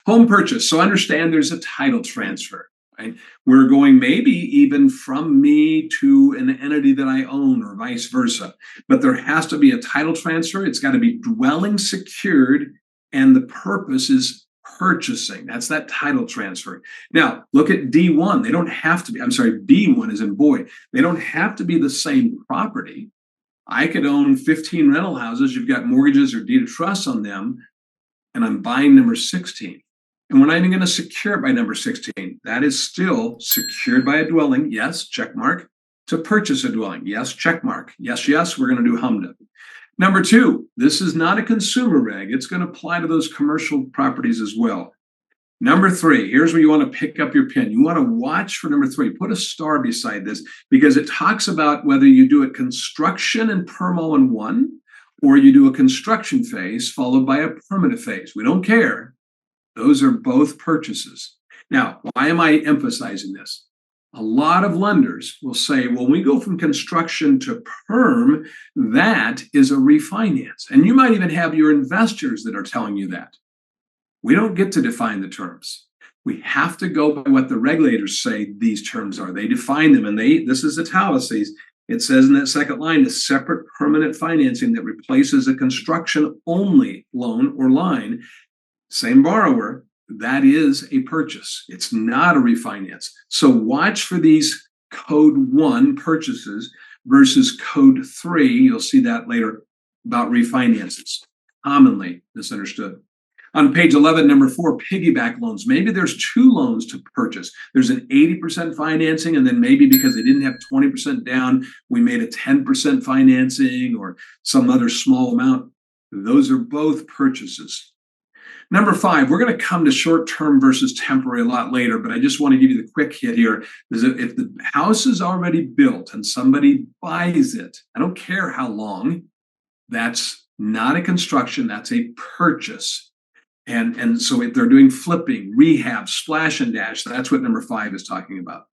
Home purchase. So understand there's a title transfer, right? We're going maybe even from me to an entity that I own or vice versa. But there has to be a title transfer. It's got to be dwelling secured, and the purpose is purchasing. That's that title transfer. Now, look at D1. They don't have to be, I'm sorry, B1 is in boy. They don't have to be the same property. I could own 15 rental houses. You've got mortgages or deed of trust on them, and I'm buying number 16. And we're not even going to secure it by number 16. That is still secured by a dwelling. Yes, check mark. To purchase a dwelling. Yes, check mark. Yes, yes, we're going to do HMDA. Number 2, this is not a consumer reg. It's going to apply to those commercial properties as well. Number 3, here's where you want to pick up your pen. You want to watch for number 3. Put a star beside this because it talks about whether you do a construction and perm all in one, or you do a construction phase followed by a permanent phase. We don't care. Those are both purchases. Now, why am I emphasizing this? A lot of lenders will say, well, when we go from construction to perm, that is a refinance. And you might even have your investors that are telling you that. We don't get to define the terms. We have to go by what the regulators say these terms are. They define them, and this is italics. It says in that second line, a separate permanent financing that replaces a construction-only loan or line. Same borrower, that is a purchase. It's not a refinance. So watch for these code 1 purchases versus code 3. You'll see that later about refinances, commonly misunderstood. On page 11, number 4, piggyback loans. Maybe there's 2 loans to purchase. There's an 80% financing, and then maybe because they didn't have 20% down, we made a 10% financing or some other small amount. Those are both purchases. Number 5, we're going to come to short-term versus temporary a lot later, but I just want to give you the quick hit here. Is if the house is already built and somebody buys it, I don't care how long, that's not a construction, that's a purchase. And so if they're doing flipping, rehab, splash and dash, that's what number 5 is talking about.